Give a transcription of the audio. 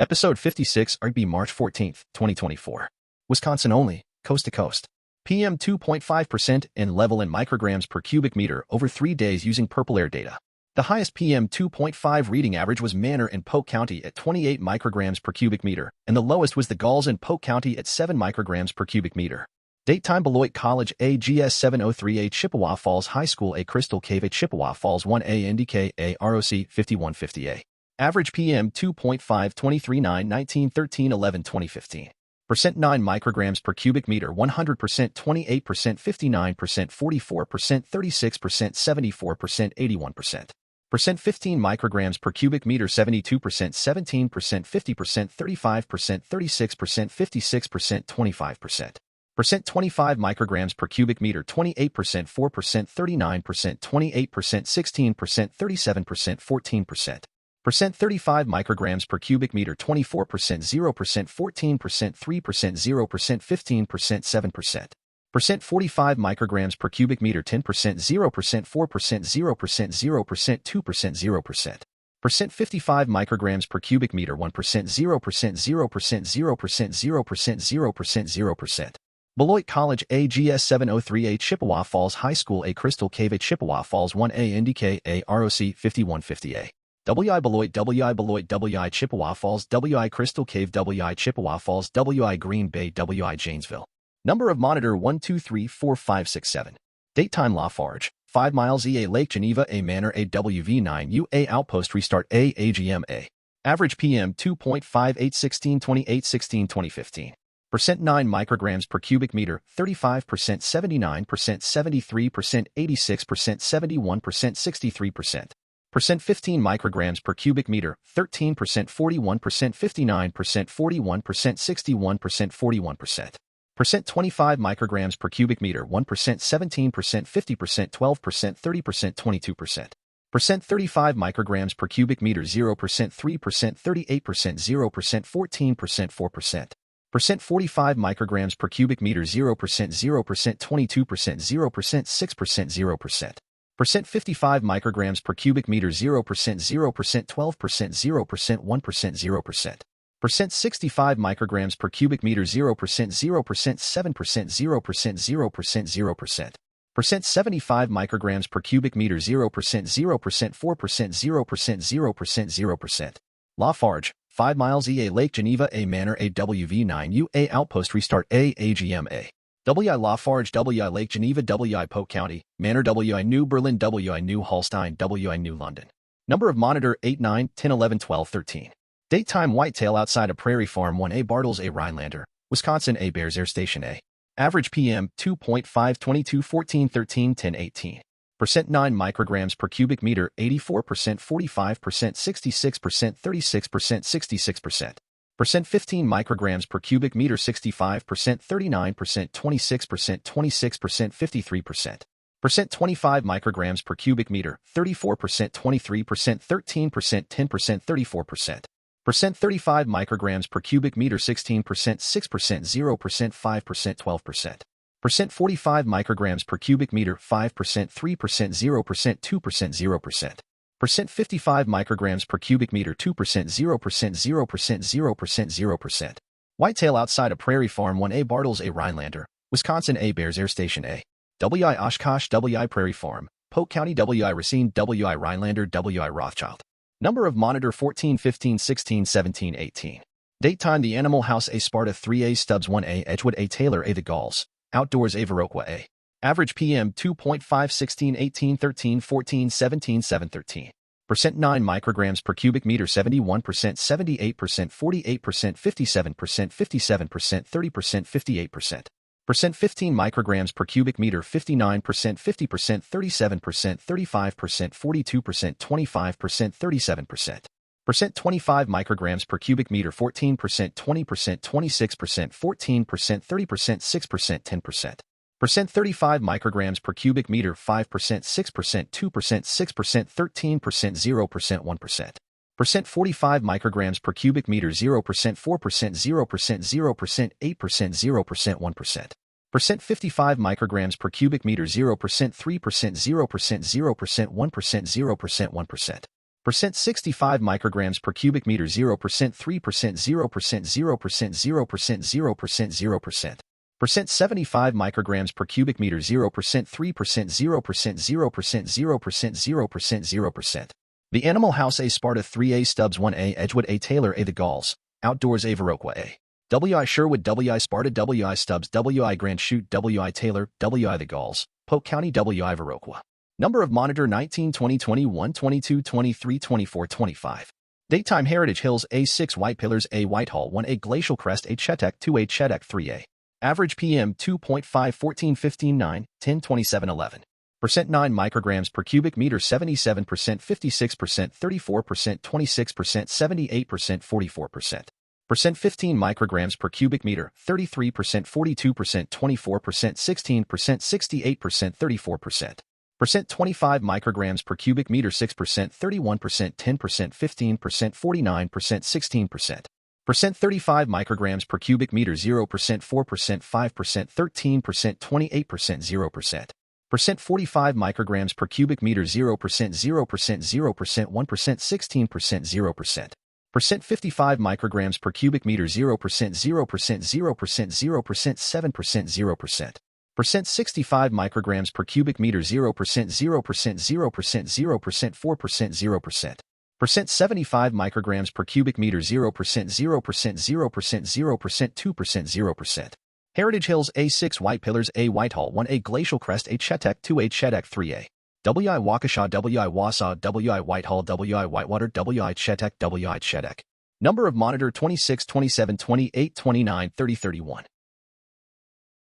Episode 56, RB March 14, 2024. Wisconsin only, coast to coast. PM 2.5% in level in micrograms per cubic meter over 3 days using PurpleAir Data. The highest PM 2.5 reading average was Manor in Polk County at 28 micrograms per cubic meter, and the lowest was the Gauls in Polk County at 7 micrograms per cubic meter. DateTime Beloit College AGS 703A Chippewa Falls High School A Crystal Cave A Chippewa Falls 1A NDK A ROC 5150A. Average PM 2.5 23 9 19 13 11 2015. Percent 9 micrograms per cubic meter 100% 28% 59% 44% 36% 74% 81%. Percent 15 micrograms per cubic meter 72% 17% 50% 35% 36% 56% 25%. Percent 25 micrograms per cubic meter 28% 4% 39% 28% 16% 37% 14%. Percent 35 micrograms per cubic meter 24% 0% 14% 3% 0% 15% 7%. Percent 45 micrograms per cubic meter 10% 0% 4% 0% 0% 2% 0%. Percent 55 micrograms per cubic meter 1% 0% 0% 0% 0% 0%. Beloit College AGS 703A Chippewa Falls High School A Crystal Cave A Chippewa Falls 1A NDK A ROC 5150A. WI Beloit Beloit WI Chippewa Falls WI Crystal Cave WI Chippewa Falls WI Green Bay WI Janesville. Number of monitor 1 2 3 4 5 6 7. DateTime Lafarge, 5 miles EA Lake Geneva A Manor A WV9 UA Outpost Restart A AGM A. Average PM 2.58 16 28 16 2015. Percent 9 micrograms per cubic meter 35% 79% 73% 86% 71% 63%. Percent 15 micrograms per cubic meter, 13%, 41%, 59%, 41%, 61%, 41%. Percent 25 micrograms per cubic meter, 1%, 17%, 50%, 12%, 30%, 22%. Percent 35 micrograms per cubic meter, 0%, 3%, 38%, 0%, 14%, 4%. Percent 45 micrograms per cubic meter, 0%, 0%, 22%, 0%, 6%, 0%. Percent 55 micrograms per cubic meter 0%, 0%, 12%, 0%, 1%, 0%. Percent 65 micrograms per cubic meter 0%, 0%, 7%, 0%, 0%, 0%. Percent 75 micrograms per cubic meter 0%, 0%, 4%, 0%, 0%, 0%. Lafarge, 5 miles EA Lake Geneva A Manor A WV9 UA Outpost Restart A AGM A. WI Lafarge WI Lake Geneva WI Polk County, Manor WI New Berlin WI New Holstein WI New London. Number of monitor 8 9 10 11 12 13. DateTime Whitetail outside of Prairie Farm 1A Bartles A Rhinelander, Wisconsin A Bears Air Station A. Average PM 2.5 22 14 13 10 18. Percent 9 micrograms per cubic meter 84% 45% 66% 36% 66%. Percent 15 micrograms per cubic meter 65% 39% 26% 26% 53%. Percent 25 micrograms per cubic meter 34% 23% 13% 10% 34%. Percent 35 micrograms per cubic meter 16% 6% 0% 5% 12%. Percent 45 micrograms per cubic meter 5% 3% 0% 2% 0%. Percent 55 micrograms per cubic meter 2% 0% 0% 0% 0%. Whitetail outside of Prairie Farm 1A Bartles A Rhinelander, Wisconsin A Bears Air Station A. WI Oshkosh WI Prairie Farm, Polk County WI Racine WI Rhinelander WI Rothschild. Number of monitor 14 15 16 17 18. DateTime The Animal House A Sparta 3A Stubbs 1A Edgewood A Taylor A The Gauls, Outdoors A Viroqua A. Average PM 2.5 16 18 13 14 17 7 13. Percent 9 micrograms per cubic meter 71% 78% 48% 57% 57% 30% 58%. Percent 15 micrograms per cubic meter 59% 50% 37% 35% 42% 25% 37%. Percent 25 micrograms per cubic meter 14% 20% 26% 14% 30% 6% 10%. Percent 35 micrograms per cubic meter 5% 6% 2% 6% 13% 0% 1%. Percent 45 micrograms per cubic meter 0% 4% 0% 0% 8% 0% 1%. Percent 55 micrograms per cubic meter 0% 3% 0% 0% 1% 0% 1%. Percent 65 micrograms per cubic meter 0%, 3%, 0%, 0%, 0%, 0%, 0%, 0%. Percent 75 micrograms per cubic meter 0%, 3%, 0%, 0%, 0%, 0%, 0%. The Animal House A Sparta 3A Stubbs 1A Edgewood A Taylor A The Gauls, Outdoors A Viroqua A. W.I. Sherwood W.I. Sparta W.I. Stubbs W.I. Grand Chute W.I. Taylor W.I. The Gauls, Polk County W.I. Viroqua. Number of monitor 19, 20, 21, 22, 23, 24, 25. DateTime Heritage Hills A6 White Pillars A Whitehall 1A Glacial Crest A Chetek 2A Chetek 3A. Average PM 2.5 14 15 9 10 27 11. Percent 9 micrograms per cubic meter 77%, 56%, 34%, 26%, 78%, 44%. Percent 15 micrograms per cubic meter 33%, 42%, 24%, 16%, 68%, 34%. Percent 25 micrograms per cubic meter 6%, 31%, 10%, 15%, 49%, 16%. Percent 35 micrograms per cubic meter 0%, 4%, 5%, 13%, 28%, 0%. Percent 45 micrograms per cubic meter 0%, 0%, 0%, 1%, 16%, 0%. Percent 55 micrograms per cubic meter 0%, 0%, 0%, 0%, 7%, 0%. Percent 65 micrograms per cubic meter 0%, 0%, 0%, 0%, 4%, 0%. Percent 75 micrograms per cubic meter 0%, 0%, 0%, 0%, 2%, 0%. Heritage Hills A6 White Pillars A Whitehall 1A Glacial Crest A Chetek 2A Chetek 3A. W.I. Waukesha W.I. Wausau W.I. Whitehall W.I. Whitewater W.I. Chetek W.I. Chetek. Number of monitor 26, 27, 28, 29, 30, 31.